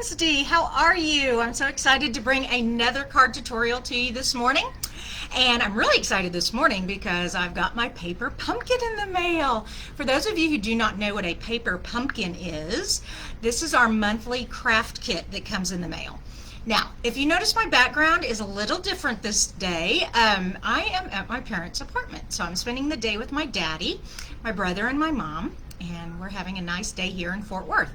Wednesday. How are you? I'm so excited to bring another card tutorial to you this morning. And I'm really excited this morning because I've got my paper pumpkin in the mail. For those of you who do not know what a paper pumpkin is, this is our monthly craft kit that comes in the mail. Now, if you notice, my background is a little different this day. I am at my parents' apartment, so I'm spending the day with my daddy, my brother, and my mom, and we're having a nice day here in Fort Worth.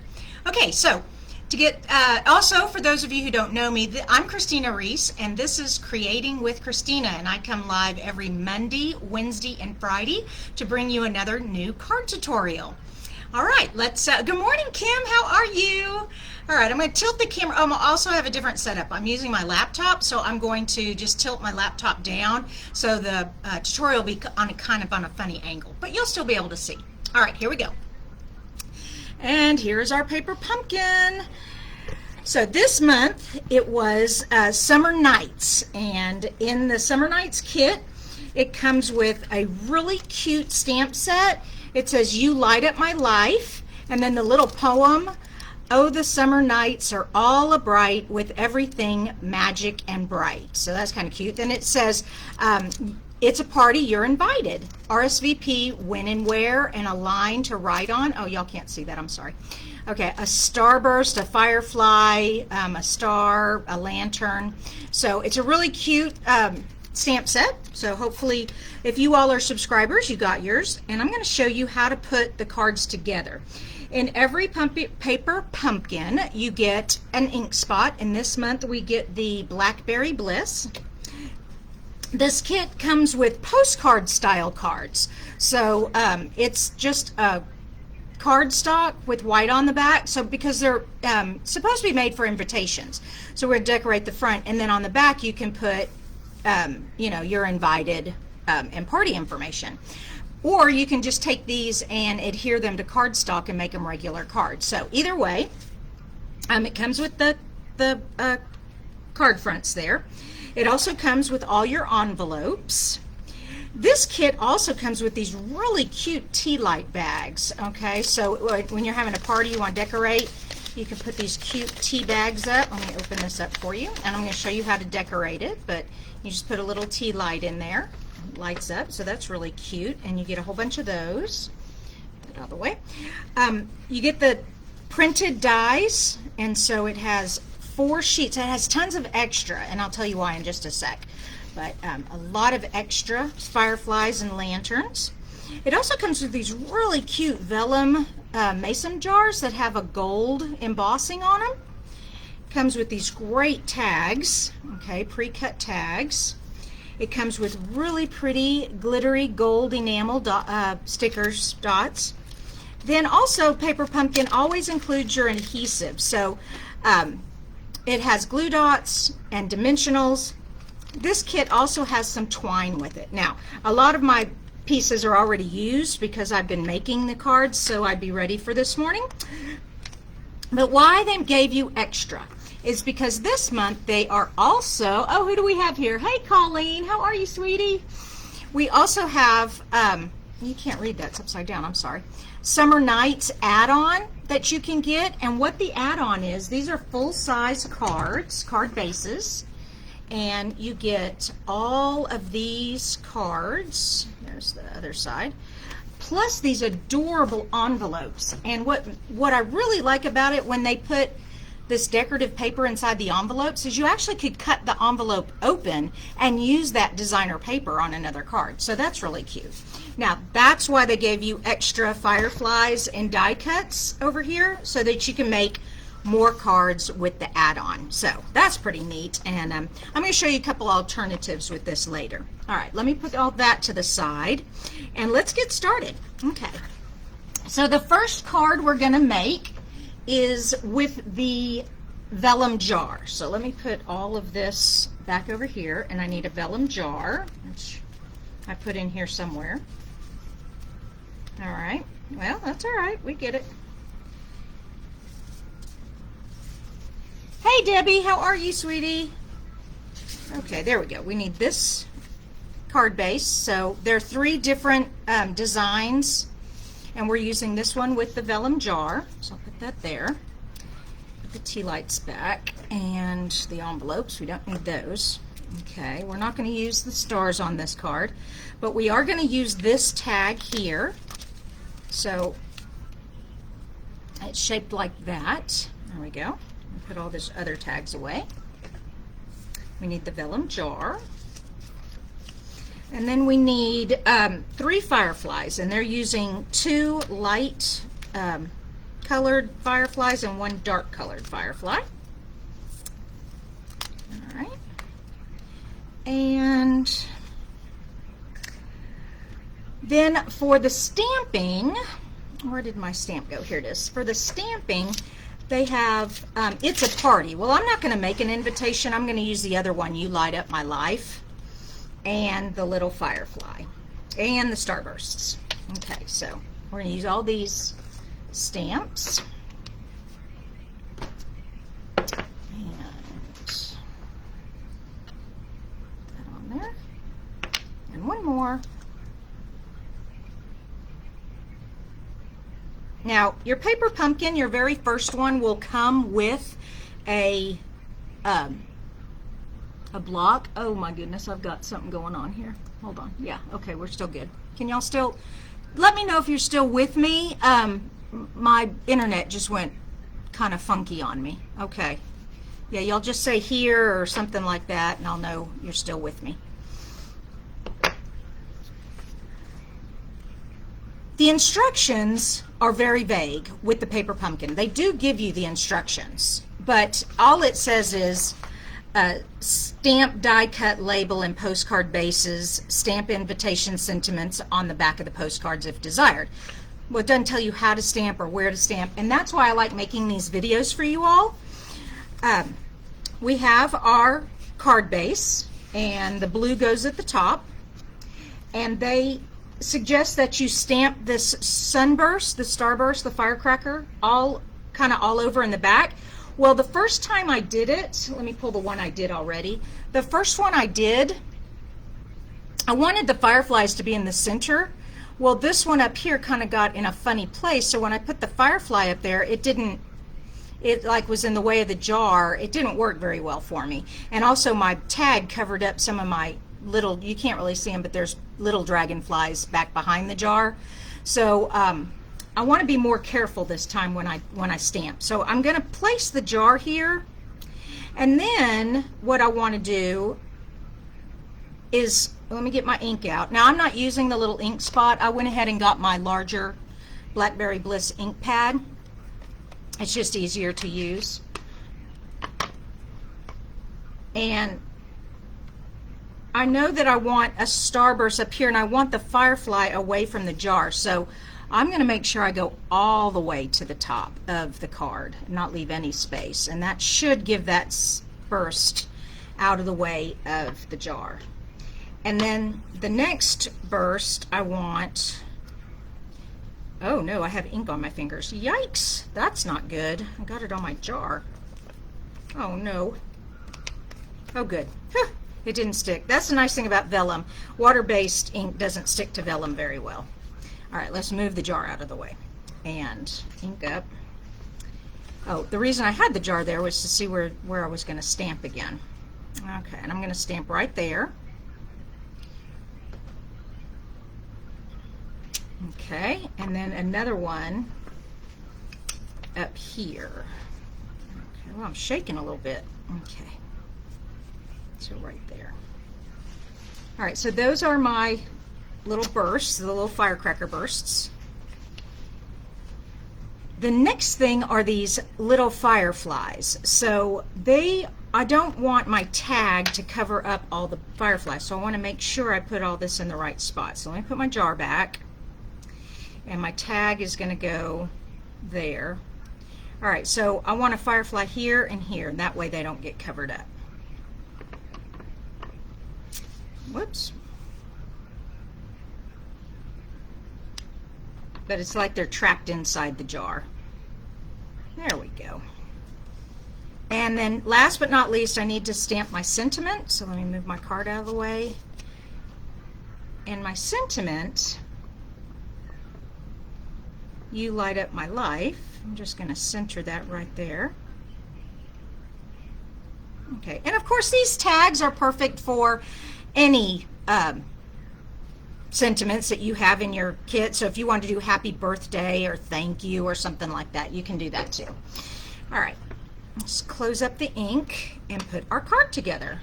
Okay, so to get, also for those of you who don't know me, I'm Kristina Reese, and this is Creating with Kristina, and I come live every Monday, Wednesday, and Friday to bring you another new card tutorial. All right, let's, good morning, Kim, how are you? All right, I'm going to tilt the camera. I also have a different setup. I'm using my laptop, so I'm going to just tilt my laptop down so the tutorial will be on kind of on a funny angle, but you'll still be able to see. All right, here we go. And here's our paper pumpkin. So this month it was Summer Nights, and in the Summer Nights kit it comes with a really cute stamp set. It says, "You light up my life," and then the little poem, "Oh, the summer nights are all a-bright with everything magic and bright." So that's kind of cute. Then it says, "It's a party, you're invited. RSVP, when and where, and a line to write on." Oh, y'all can't see that, I'm sorry. Okay, a starburst, a firefly, a star, a lantern. So it's a really cute stamp set. So hopefully, if you all are subscribers, you got yours. And I'm going to show you how to put the cards together. In every paper pumpkin, you get an ink spot, and this month we get the Blackberry Bliss. This kit comes with postcard style cards. So it's just a cardstock with white on the back, so because they're supposed to be made for invitations. So we're going to decorate the front, and then on the back you can put you know, you're invited and party information. Or you can just take these and adhere them to cardstock and make them regular cards. So either way, it comes with the card fronts there. It also comes with all your envelopes. This kit also comes with these really cute Tealight bags. Okay, so when you're having a party, you want to decorate, you can put these cute tea bags up. Let me open this up for you, and I'm going to show you how to decorate it. But you just put a little tea light in there. Lights up, so that's really cute, and you get a whole bunch of those. Put it out of the way. You get the printed dies, and so it has 4 sheets. It has tons of extra, and I'll tell you why in just a sec. But a lot of extra fireflies and lanterns. It also comes with these really cute vellum mason jars that have a gold embossing on them. Comes with these great tags, okay, pre-cut tags. It comes with really pretty glittery gold enamel stickers, dots. Then also, Paper Pumpkin always includes your adhesive. So it has glue dots and dimensionals. This kit also has some twine with it. Now, a lot of my pieces are already used because I've been making the cards, so I'd be ready for this morning. But why they gave you extra is because this month they are also, oh, who do we have here? Hey, Colleen, how are you, sweetie? We also have, you can't read that, it's upside down, I'm sorry. Summer Nights add-on that you can get, and what the add-on is, these are full-size cards, card bases, and you get all of these cards. There's the other side. Plus these adorable envelopes. And what I really like about it when they put this decorative paper inside the envelopes is you actually could cut the envelope open and use that designer paper on another card. So that's really cute. Now that's why they gave you extra fireflies and die cuts over here so that you can make more cards with the add-on. So that's pretty neat, and I'm going to show you a couple alternatives with this later. All right, let me put all that to the side and let's get started. Okay, so the first card we're going to make is with the vellum jar. So let me put all of this back over here, and I need a vellum jar, which I put in here somewhere. All right, well, that's all right, we get it. Hey Debbie, how are you, sweetie? Okay, there we go. We need this card base. So there are 3 different designs, and we're using this one with the vellum jar. So I'll put that there. the Tealights back and the envelopes. We don't need those. Okay, we're not going to use the stars on this card, but we are going to use this tag here. So it's shaped like that. There we go. Put all these other tags away. We need the vellum jar. And then we need 3 fireflies, and they're using 2 light colored fireflies and 1 dark colored firefly. All right. And then for the stamping, where did my stamp go? Here it is. For the stamping, they have, it's a party. Well, I'm not going to make an invitation. I'm going to use the other one, You Light Up My Life, and the little firefly, and the starbursts. Okay, so we're going to use all these stamps. And one more. Now, your paper pumpkin, your very first one, will come with a block. Oh my goodness, I've got something going on here. Hold on. Yeah, okay, we're still good. Can y'all still, let me know if you're still with me. My internet just went kind of funky on me. Okay. Yeah, y'all just say here or something like that, and I'll know you're still with me. The instructions are very vague with the paper pumpkin. They do give you the instructions, but all it says is stamp, die cut, label, and postcard bases, stamp invitation sentiments on the back of the postcards if desired. Well, it doesn't tell you how to stamp or where to stamp, and that's why I like making these videos for you all. We have our card base, and the blue goes at the top, and they suggest that you stamp this sunburst, the starburst, the firecracker, all kind of all over in the back. Well, the first time I did it, let me pull the one I did already. The first one I did, I wanted the fireflies to be in the center. Well, this one up here kind of got in a funny place, so when I put the firefly up there, it like was in the way of the jar. It didn't work very well for me. And also my tag covered up some of my little, you can't really see them, but there's little dragonflies back behind the jar. So I want to be more careful this time when I stamp. So I'm going to place the jar here, and then what I want to do is, let me get my ink out. Now I'm not using the little ink spot. I went ahead and got my larger Blackberry Bliss ink pad. It's just easier to use. And I know that I want a starburst up here, and I want the firefly away from the jar. So I'm going to make sure I go all the way to the top of the card and not leave any space. And that should give that burst out of the way of the jar. And then the next burst I want, oh no, I have ink on my fingers. Yikes, that's not good. I got it on my jar. Oh no. Oh good. It didn't stick. That's the nice thing about vellum. Water-based ink doesn't stick to vellum very well. All right, let's move the jar out of the way and ink up. Oh, the reason I had the jar there was to see where I was going to stamp again. Okay, and I'm going to stamp right there. Okay, and then another one up here. Okay, well, I'm shaking a little bit. Okay. So right there. All right, so those are my little bursts, the little firecracker bursts. The next thing are these little fireflies. So I don't want my tag to cover up all the fireflies, so I want to make sure I put all this in the right spot. So let me put my jar back, and my tag is going to go there. All right, so I want a firefly here and here, and that way they don't get covered up. Whoops. But it's like they're trapped inside the jar. There we go. And then last but not least, I need to stamp my sentiment. So let me move my card out of the way. And my sentiment, You Light Up My Life. I'm just going to center that right there. Okay, and of course these tags are perfect for any sentiments that you have in your kit. So if you want to do happy birthday or thank you or something like that, you can do that too. All right, let's close up the ink and put our card together.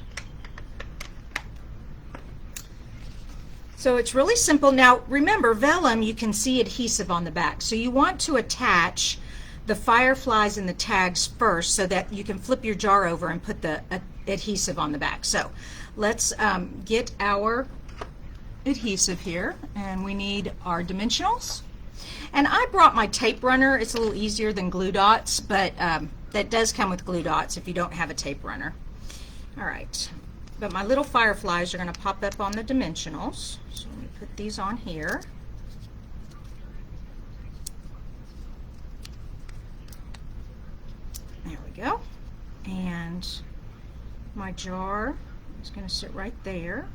So it's really simple. Now remember, vellum, you can see adhesive on the back. So you want to attach the fireflies and the tags first so that you can flip your jar over and put the adhesive on the back. So let's get our adhesive here, and we need our dimensionals. And I brought my tape runner. It's a little easier than glue dots, but that does come with glue dots if you don't have a tape runner. All right. But my little fireflies are going to pop up on the dimensionals. So let me put these on here. There we go. And my jar is going to sit right there.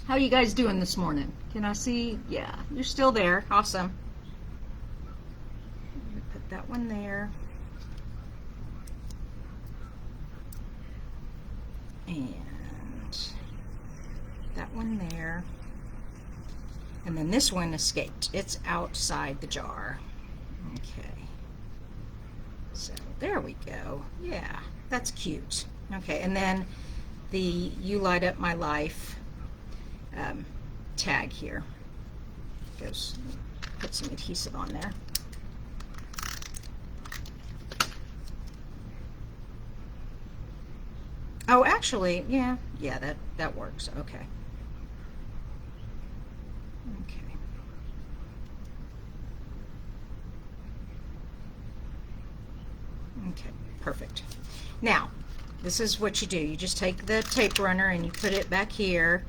How are you guys doing this morning? Can I see? Yeah, you're still there. Awesome. I'm going to put that one there. And that one there. And then this one escaped. It's outside the jar. Okay. So there we go. Yeah, that's cute. Okay, and then the You Light Up My Life tag here. Goes, put some adhesive on there. Oh, actually, yeah, that works. Okay. Okay. Okay, perfect. Now, this is what you do. You just take the tape runner and you put it back here,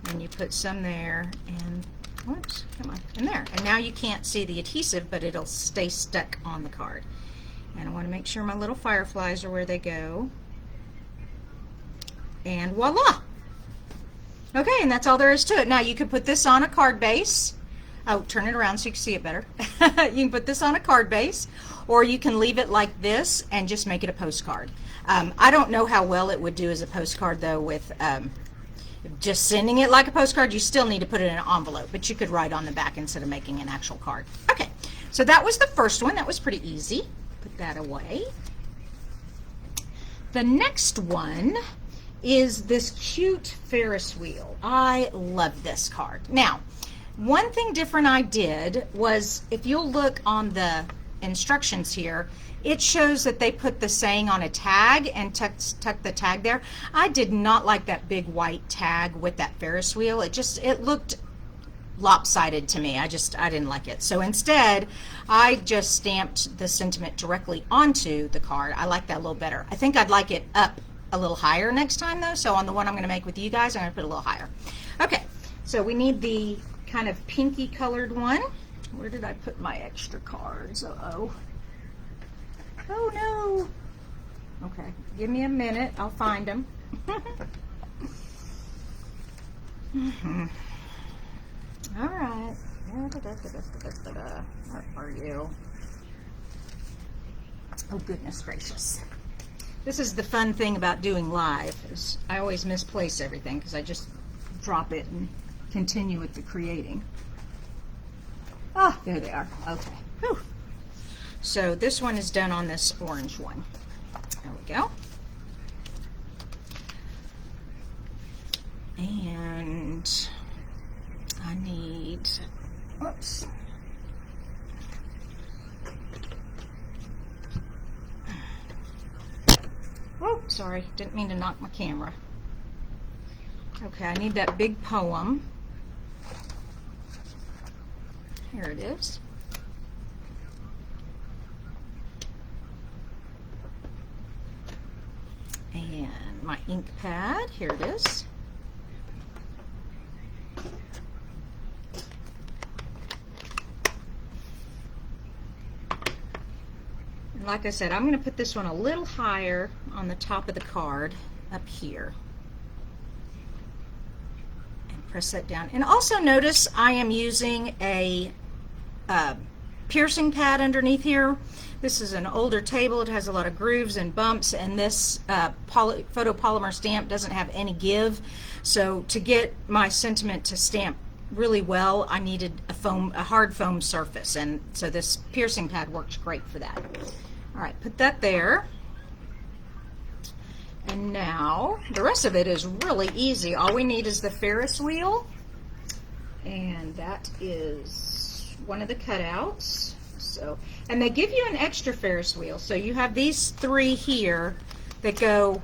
and you put some there, and whoops, come on, in there. And now you can't see the adhesive, but it'll stay stuck on the card. And I want to make sure my little fireflies are where they go. And voila! Okay, and that's all there is to it. Now you can put this on a card base. Oh, turn it around so you can see it better. You can put this on a card base, or you can leave it like this and just make it a postcard. I don't know how well it would do as a postcard though with just sending it like a postcard. You still need to put it in an envelope, but you could write on the back instead of making an actual card. Okay, so that was the first one. That was pretty easy. Put that away. The next one is this cute Ferris wheel. I love this card. Now, one thing different I did was, if you'll look on the instructions here, it shows that they put the saying on a tag and tuck the tag there. I did not like that big white tag with that Ferris wheel. It looked lopsided to me. I didn't like it. So instead, I just stamped the sentiment directly onto the card. I like that a little better. I think I'd like it up a little higher next time though. So on the one I'm going to make with you guys, I'm going to put a little higher. Okay, so we need the kind of pinky colored one. Where did I put my extra cards? Uh-oh. Oh no. Okay, give me a minute. I'll find them. All right. Where are you? Oh, goodness gracious. This is the fun thing about doing live, is I always misplace everything because I just drop it and continue with the creating. Oh, there they are. Okay. Whew. So this one is done on this orange one. There we go. And I need, whoops. Oh, sorry, didn't mean to knock my camera. Okay, I need that big poem. Here it is. And my ink pad, here it is. And like I said, I'm going to put this one a little higher on the top of the card up here. And press that down. And also notice I am using a piercing pad underneath here. This is an older table. It has a lot of grooves and bumps, and this photopolymer stamp doesn't have any give. So to get my sentiment to stamp really well, I needed a hard foam surface, and so this piercing pad works great for that. All right, put that there. And now the rest of it is really easy. All we need is the Ferris wheel, and that is one of the cutouts. So, and they give you an extra Ferris wheel. So you have these 3 here that go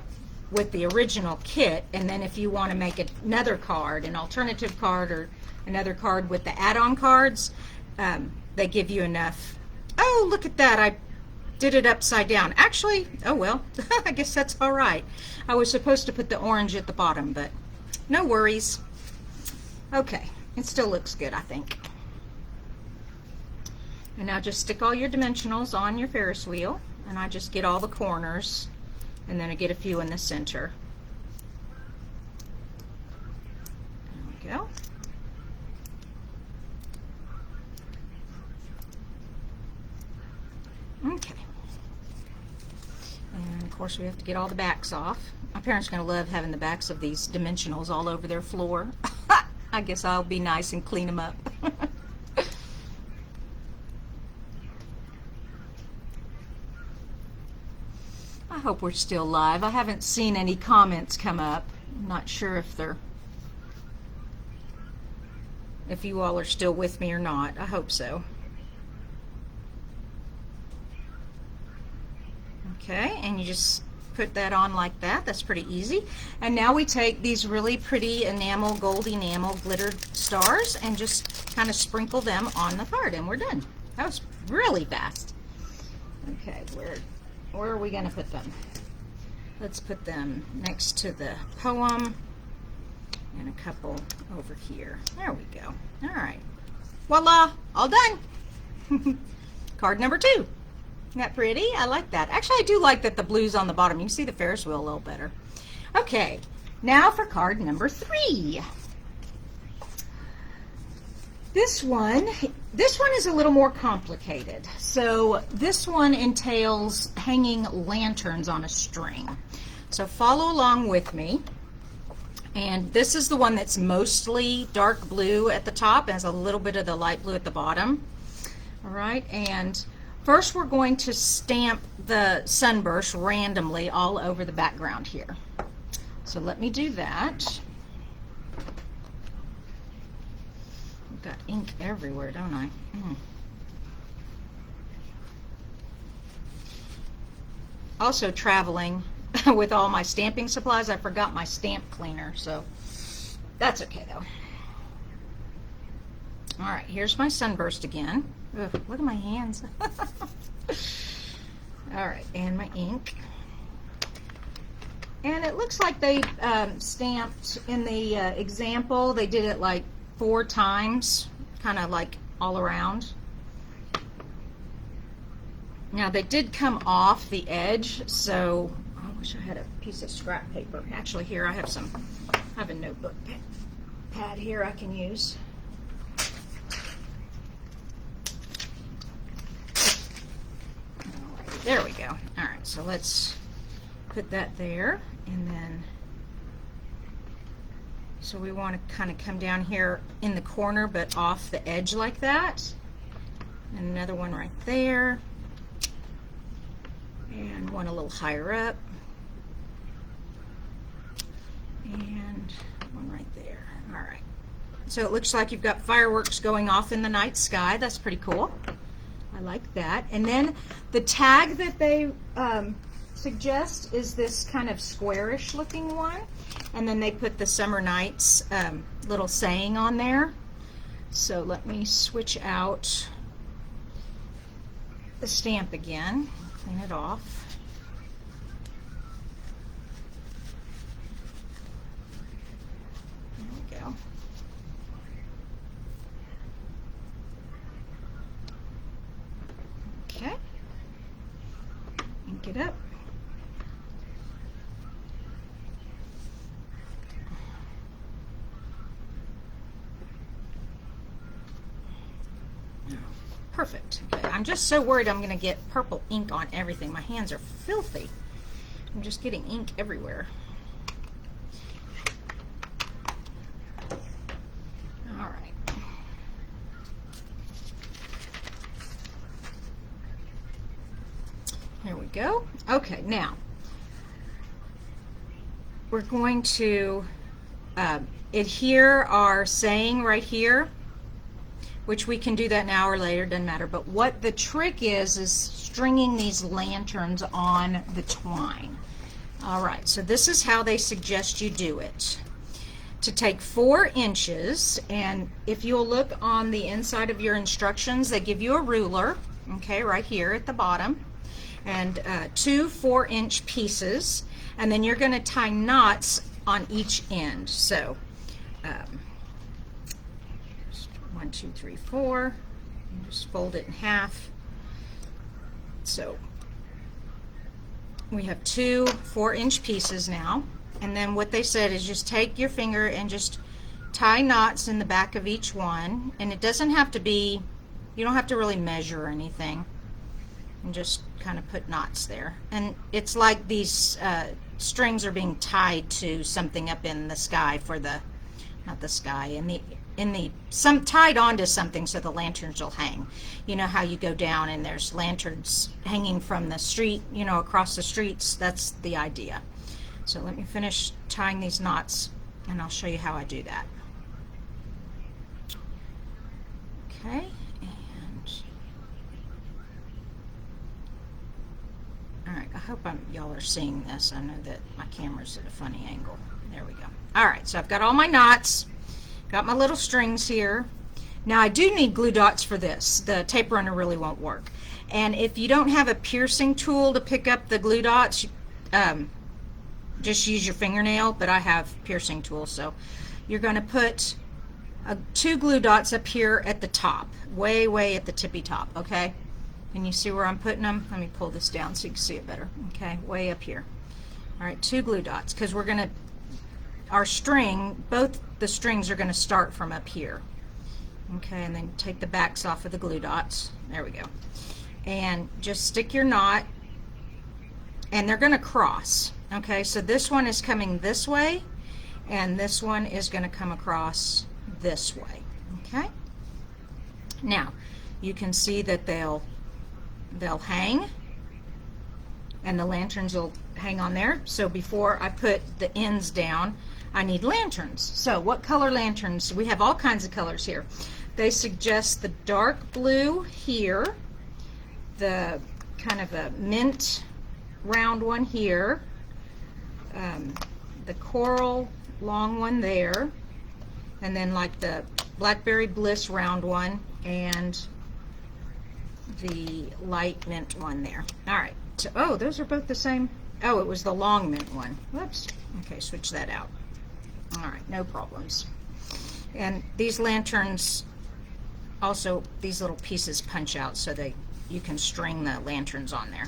with the original kit, and then if you want to make another card, an alternative card, or another card with the add-on cards, they give you enough. Oh, look at that. I did it upside down. Actually, oh well, I guess that's all right. I was supposed to put the orange at the bottom, but no worries. Okay, it still looks good, I think. And now just stick all your dimensionals on your Ferris wheel, and I just get all the corners, and then I get a few in the center. There we go. Okay. And of course we have to get all the backs off. My parents are going to love having the backs of these dimensionals all over their floor. I guess I'll be nice and clean them up. I hope we're still live. I haven't seen any comments come up. I'm not sure if you all are still with me or not. I hope so. Okay, and you just put that on like that. That's pretty easy. And now we take these really pretty enamel, gold enamel glittered stars and just kind of sprinkle them on the card, and we're done. That was really fast. Okay, where are we going to put them? Let's put them next to the poem and a couple over here. There we go. All right. Voila, all done. Card number 2. Isn't that pretty? I like that. Actually, I do like that the blue's on the bottom. You can see the Ferris wheel a little better. Okay, now for card number 3. This one is a little more complicated. So this one entails hanging lanterns on a string. So follow along with me. And this is the one that's mostly dark blue at the top and has a little bit of the light blue at the bottom. All right, and first we're going to stamp the sunburst randomly all over the background here. So let me do that. I've got ink everywhere, don't I? Also traveling with all my stamping supplies, I forgot my stamp cleaner, so that's okay though. All right, here's my sunburst again. Ugh, look at my hands. All right, and my ink. And it looks like they stamped in the example, they did it like 4 times, kind of like all around. Now they did come off the edge, so I wish I had a piece of scrap paper. Actually, here I have a notebook pad here I can use. There we go. All right, so let's put that there, and then so we want to kind of come down here in the corner but off the edge like that, and another one right there, and one a little higher up, and one right there. All right, so it looks like you've got fireworks going off in the night sky. That's pretty cool. I like that. And then the tag that they suggest is this kind of squarish looking one, and then they put the summer nights little saying on there. So let me switch out the stamp again, clean it off. There we go. Okay, ink it up. Perfect. Okay. I'm just so worried I'm going to get purple ink on everything. My hands are filthy. I'm just getting ink everywhere. All right. There we go. Okay, now we're going to adhere our saying right here, which we can do that now or later, doesn't matter. But what the trick is stringing these lanterns on the twine. All right, so this is how they suggest you do it. To take 4 inches, and if you'll look on the inside of your instructions, they give you a ruler, okay, right here at the bottom, and 2 4-inch pieces, and then you're going to tie knots on each end. So 1, 2, 3, 4, and just fold it in half. So we have 2 4-inch pieces now, and then what they said is just take your finger and just tie knots in the back of each one, and it doesn't have to be, you don't have to really measure or anything, and just kind of put knots there. And it's like these strings are being tied to something up in the sky for the, not the sky, some tied onto something so the lanterns will hang. You know how you go down and there's lanterns hanging from the street, you know, across the streets. That's the idea. So let me finish tying these knots and I'll show you how I do that. Okay, and all right, I hope y'all are seeing this. I know that my camera's at a funny angle. There we go. All right, so I've got all my knots, got my little strings here. Now I do need glue dots for this. The tape runner really won't work. And if you don't have a piercing tool to pick up the glue dots, just use your fingernail, but I have piercing tools. So you're going to put 2 glue dots up here at the top, way at the tippy top, okay? Can you see where I'm putting them? Let me pull this down so you can see it better. Okay, way up here. All right, 2 glue dots, because we're going to, our string, both the strings are going to start from up here. Okay, and then take the backs off of the glue dots. There we go. And just stick your knot, and they're going to cross. Okay, so this one is coming this way, and this one is going to come across this way. Okay, now you can see that they'll hang, and the lanterns will hang on there. So before I put the ends down, I need lanterns. So what color lanterns? We have all kinds of colors here. They suggest the dark blue here, the kind of a mint round one here, the coral long one there, and then like the blackberry bliss round one, and the light mint one there. All right, so, oh, those are both the same. Oh, it was the long mint one. Whoops. Okay, switch that out. All right, no problems. And these lanterns, also these little pieces punch out so that you can string the lanterns on there.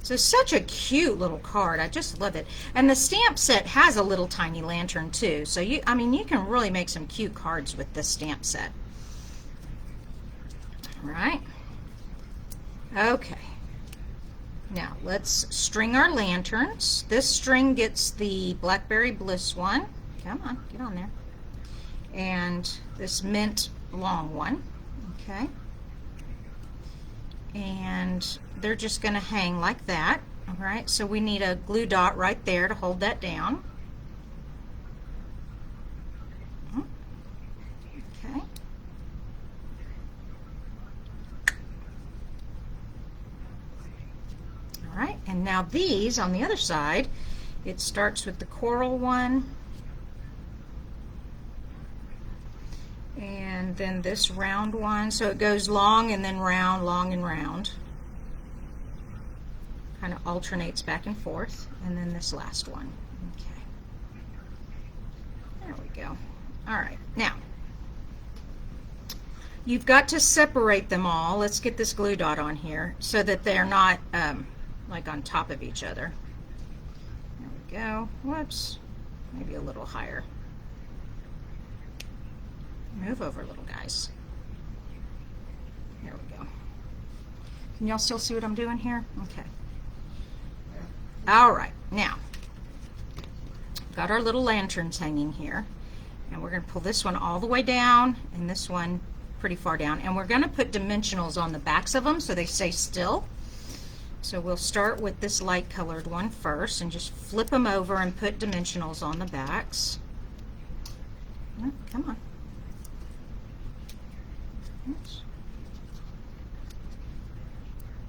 So such a cute little card. I just love it. And the stamp set has a little tiny lantern too. So you can really make some cute cards with this stamp set. All right. Okay. Now let's string our lanterns. This string gets the Blackberry Bliss one. Come on, get on there. And this mint long one. Okay. And they're just going to hang like that. All right, so we need a glue dot right there to hold that down. Okay. All right, and now these on the other side, it starts with the coral one, and then this round one, so it goes long and then round, long and round. Kind of alternates back and forth, and then this last one. Okay, there we go. All right, now you've got to separate them all. Let's get this glue dot on here so that they're not like on top of each other. There we go. Whoops, maybe a little higher. Move over, little guys. There we go. Can y'all still see what I'm doing here? Okay. All right, now, got our little lanterns hanging here, and we're going to pull this one all the way down and this one pretty far down, and we're going to put dimensionals on the backs of them so they stay still. So we'll start with this light colored one first and just flip them over and put dimensionals on the backs. Oh, come on. Oops.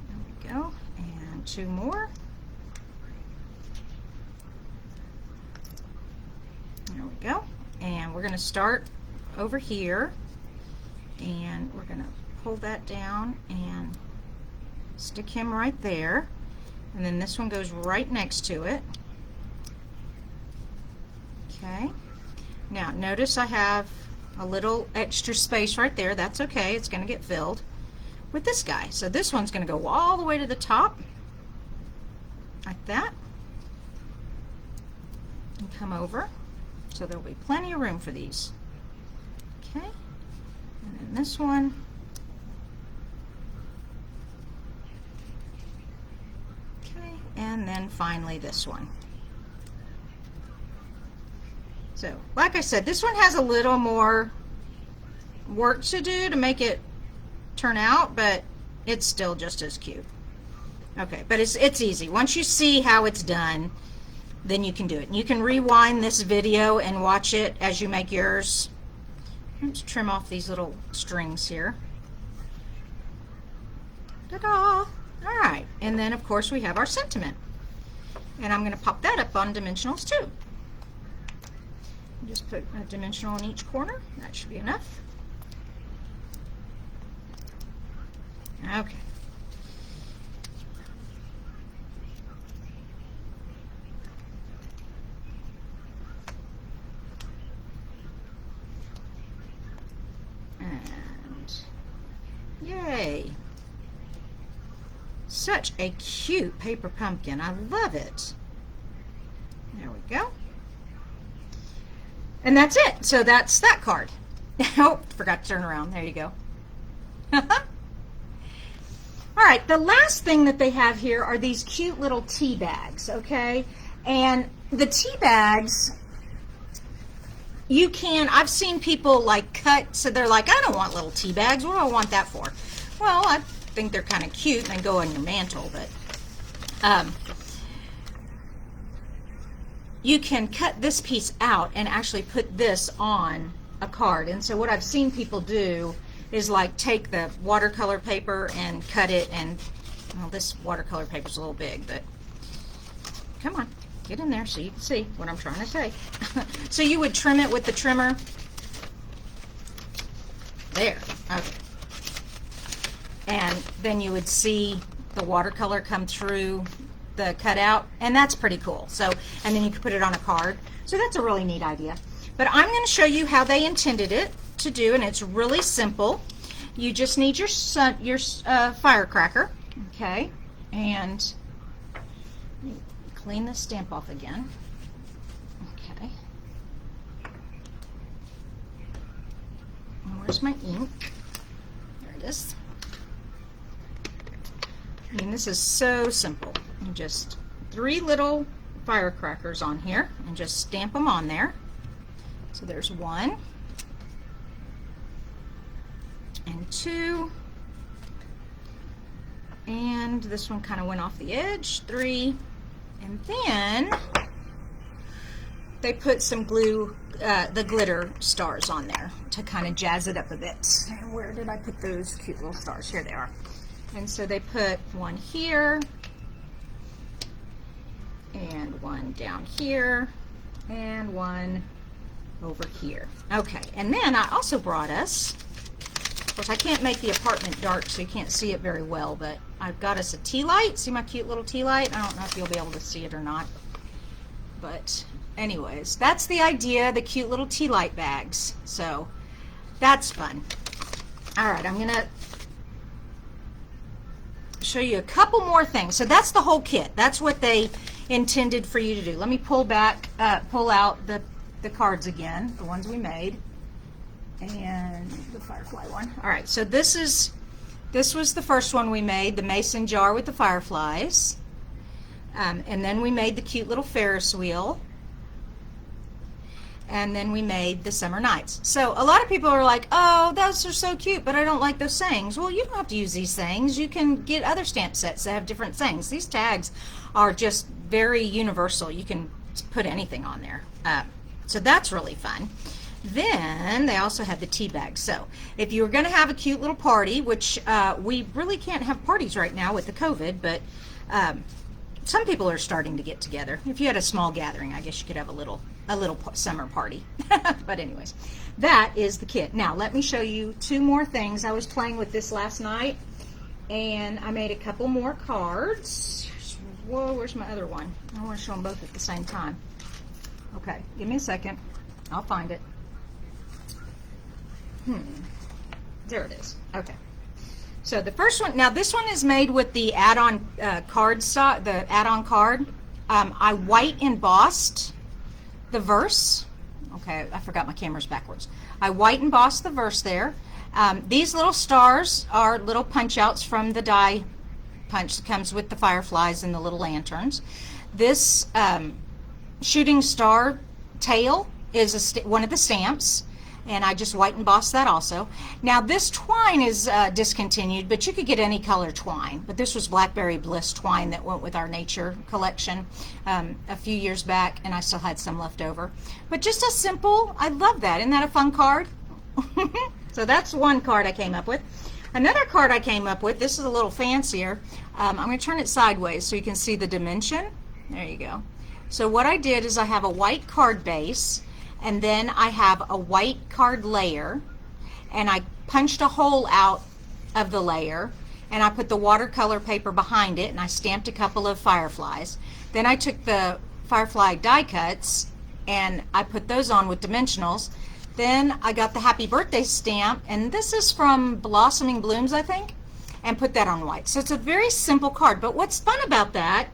There we go, and two more. There we go. And we're going to start over here, and we're going to pull that down and stick him right there, and then this one goes right next to it. Okay, now notice I have a little extra space right there. That's okay, it's going to get filled with this guy. So this one's going to go all the way to the top like that and come over, so there'll be plenty of room for these. Okay, and then this one, and then finally this one. So like I said, this one has a little more work to do to make it turn out, but it's still just as cute. Okay, but it's easy. Once you see how it's done, then you can do it. And you can rewind this video and watch it as you make yours. Let's trim off these little strings here. Ta-da! All right, and then of course we have our sentiment, and I'm going to pop that up on dimensionals too. Just put a dimensional in each corner. That should be enough. Okay. And yay! Such a cute paper pumpkin. I love it. There we go. And that's it. So that's that card. Oh, forgot to turn around. There you go. All right, the last thing that they have here are these cute little tea bags, okay? And the tea bags, you can, I've seen people like cut, so they're like, I don't want little tea bags. What do I want that for? Well, I think they're kind of cute and they go on your mantle, but you can cut this piece out and actually put this on a card. And so what I've seen people do is like take the watercolor paper and cut it, and well, this watercolor paper is a little big, but come on, get in there so you can see what I'm trying to say. So you would trim it with the trimmer. There, okay. And then you would see the watercolor come through the cutout, and that's pretty cool. So, and then you can put it on a card. So that's a really neat idea. But I'm going to show you how they intended it to do, and it's really simple. You just need your firecracker, okay, and clean the stamp off again. Okay. And where's my ink? There it is. I mean, this is so simple. You just 3 little firecrackers on here and just stamp them on there. So there's 1 and 2, and this one kind of went off the edge, 3, and then they put some glue, the glitter stars on there to kind of jazz it up a bit. And where did I put those cute little stars? Here they are. And so they put 1 here, and 1 down here, and 1 over here. Okay, and then I also brought us, of course I can't make the apartment dark so you can't see it very well, but I've got us a tea light. See my cute little tea light? I don't know if you'll be able to see it or not, but anyways, that's the idea, the cute little tea light bags. So that's fun. All right, I'm gonna show you a couple more things. So that's the whole kit. That's what they intended for you to do. Let me pull out the cards again, the ones we made, and the Firefly one. All right, so this is This was the first one we made, the mason jar with the fireflies. And then we made the cute little Ferris wheel. And then we made the summer nights. So a lot of people are like, oh, those are so cute, but I don't like those sayings. Well, you don't have to use these sayings. You can get other stamp sets that have different sayings. These tags are just very universal. You can put anything on there. So that's really fun. Then they also had the tea bags. So if you were going to have a cute little party, which we really can't have parties right now with the COVID, but some people are starting to get together. If you had a small gathering, I guess you could have a little summer party. But anyways, that is the kit. Now let me show you two more things. I was playing with this last night and I made a couple more cards. Whoa, where's my other one? I want to show them both at the same time. Okay, give me a second. I'll find it. There it is. Okay. So the first one, now this one is made with the add-on card stock, the add-on card. I white embossed the verse. Okay, I forgot my camera's backwards. I white embossed the verse there. These little stars are little punch outs from the die punch that comes with the fireflies and the little lanterns. This shooting star tail is one of the stamps, and I just white embossed that also. Now this twine is discontinued, but you could get any color twine. But this was Blackberry Bliss twine that went with our nature collection a few years back, and I still had some left over. But just a simple, I love that. Isn't that a fun card? So that's one card I came up with. Another card I came up with, this is a little fancier. I'm going to turn it sideways so you can see the dimension. There you go. So what I did is I have a white card base, and then I have a white card layer, and I punched a hole out of the layer, and I put the watercolor paper behind it, and I stamped a couple of fireflies. Then I took the firefly die cuts and I put those on with dimensionals. Then I got the happy birthday stamp, and this is from Blossoming Blooms, I think, and put that on white. So it's a very simple card, but what's fun about that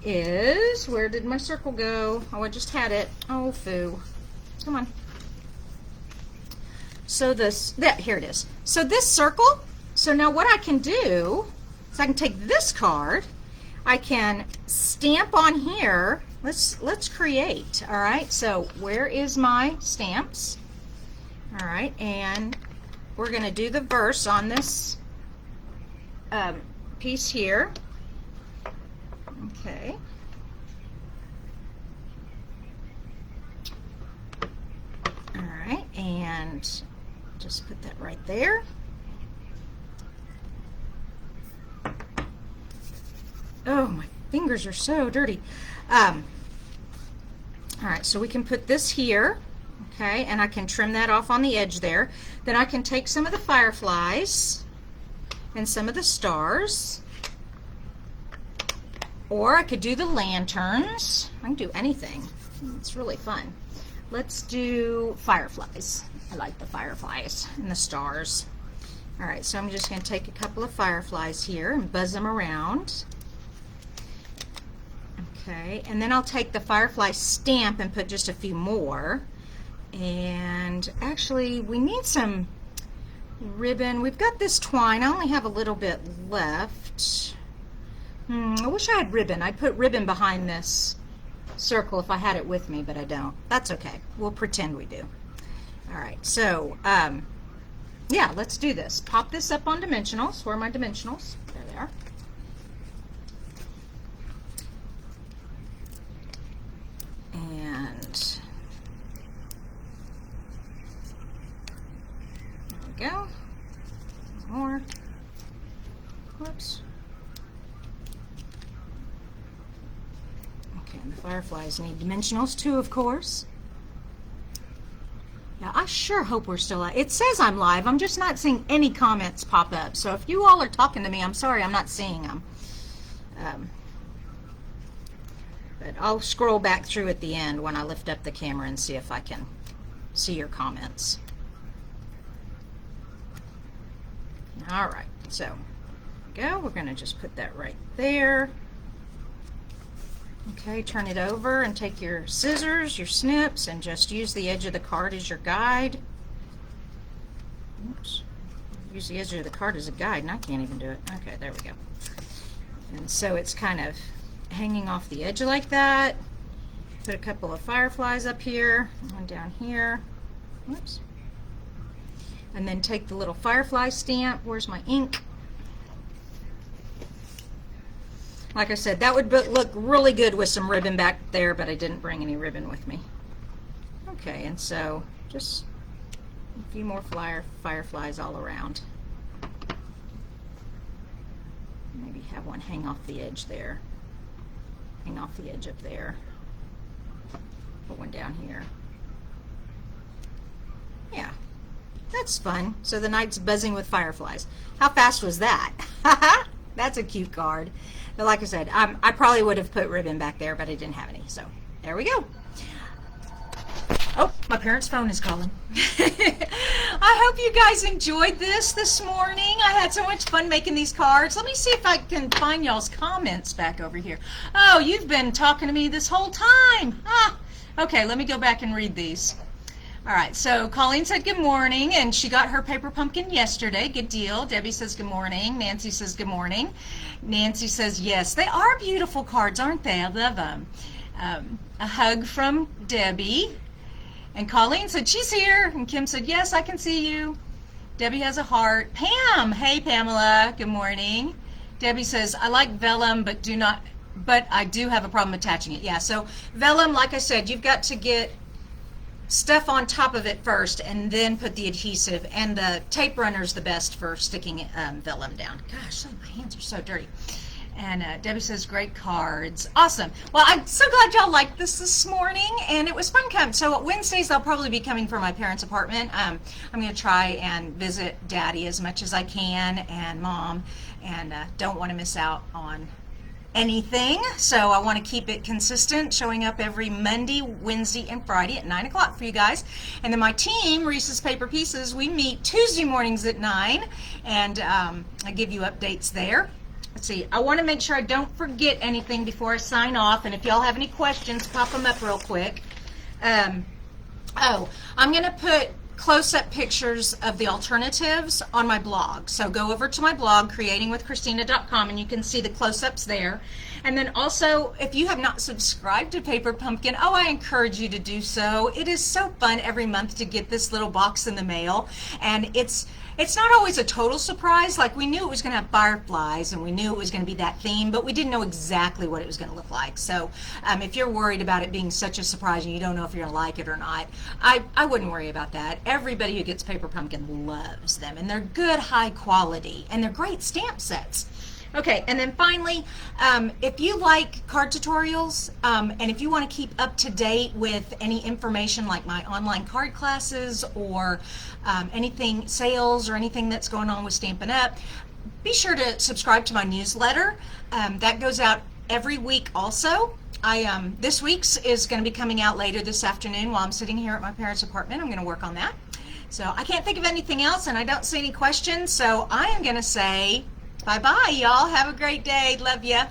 is, where did my circle go? Oh, I just had it. Oh, foo. Come on. So here it is. So this circle, so now what I can do is I can take this card, I can stamp on here. Let's create. All right, so where is my stamps? All right, and we're going to do the verse on this piece here. Okay. All right, and just put that right there. Oh, my fingers are so dirty. All right, so we can put this here. Okay, and I can trim that off on the edge there. Then I can take some of the fireflies and some of the stars, or I could do the lanterns. I can do anything. It's really fun. Let's do fireflies. I like the fireflies and the stars. All right, so I'm just going to take a couple of fireflies here and buzz them around. Okay, and then I'll take the firefly stamp and put just a few more. And actually, we need some ribbon. We've got this twine. I only have a little bit left. I wish I had ribbon. I'd put ribbon behind this circle if I had it with me, but I don't. That's okay. We'll pretend we do. All right, so yeah, let's do this. Pop this up on dimensionals. Where are my dimensionals? There they are. And there we go. More. Whoops. Okay, and the fireflies need dimensionals too, of course. Now, I sure hope we're still live. It says I'm live. I'm just not seeing any comments pop up. So if you all are talking to me, I'm sorry I'm not seeing them. But I'll scroll back through at the end when I lift up the camera and see if I can see your comments. All right, so there we go. We're going to just put that right there. Okay, turn it over and take your scissors, your snips, and just use the edge of the card as your guide. Oops, use the edge of the card as a guide, and I can't even do it. Okay, there we go. And so it's kind of hanging off the edge like that. Put a couple of fireflies up here, one down here. Whoops. And then take the little firefly stamp. Where's my ink? Like I said, that would look really good with some ribbon back there, but I didn't bring any ribbon with me. Okay, and so just a few more fireflies all around. Maybe have one hang off the edge there. Hang off the edge up there. Put one down here. Yeah, that's fun. So the night's buzzing with fireflies. How fast was that? That's a cute card. But like I said, I probably would have put ribbon back there, but I didn't have any. So there we go. Oh, my parents' phone is calling. I hope you guys enjoyed this morning. I had so much fun making these cards. Let me see if I can find y'all's comments back over here. Oh, you've been talking to me this whole time. Okay, let me go back and read these. All right, so Colleen said good morning, and she got her paper pumpkin yesterday. Good deal. Debbie says good morning. Nancy says good morning. Nancy says yes, they are beautiful cards, aren't they? I love them. A hug from Debbie. And Colleen said she's here, and Kim said yes, I can see you. Debbie has a heart. Pam, hey Pamela, good morning. Debbie says I like vellum, but I do have a problem attaching it. Yeah, so vellum, like I said, you've got to get stuff on top of it first and then put the adhesive, and the tape runner is the best for sticking vellum down. Gosh, my hands are so dirty. And Debbie says great cards. Awesome. Well, I'm so glad y'all liked this morning, and it was fun coming. So Wednesdays I'll probably be coming from my parents' apartment. I'm going to try and visit Daddy as much as I can, and Mom, and don't want to miss out on anything, so I want to keep it consistent, showing up every Monday, Wednesday, and Friday at 9 o'clock for you guys. And then my team, Reese's Paper Pieces, we meet Tuesday mornings at 9, and I give you updates there. Let's see, I want to make sure I don't forget anything before I sign off, and if y'all have any questions, pop them up real quick. I'm going to put close-up pictures of the alternatives on my blog. So go over to my blog, creatingwithkristina.com, and you can see the close-ups there. And then also, if you have not subscribed to Paper Pumpkin, I encourage you to do so. It is so fun every month to get this little box in the mail, and it's not always a total surprise. Like, we knew it was going to have fireflies, and we knew it was going to be that theme, but we didn't know exactly what it was going to look like. So if you're worried about it being such a surprise and you don't know if you're going to like it or not, I wouldn't worry about that. Everybody who gets Paper Pumpkin loves them, and they're good, high quality, and they're great stamp sets. Okay, and then finally, if you like card tutorials, and if you want to keep up to date with any information like my online card classes or anything, sales or anything that's going on with Stampin' Up!, be sure to subscribe to my newsletter. That goes out every week also. This week's is going to be coming out later this afternoon while I'm sitting here at my parents' apartment. I'm going to work on that. So I can't think of anything else, and I don't see any questions, so I am going to say bye-bye, y'all. Have a great day. Love ya.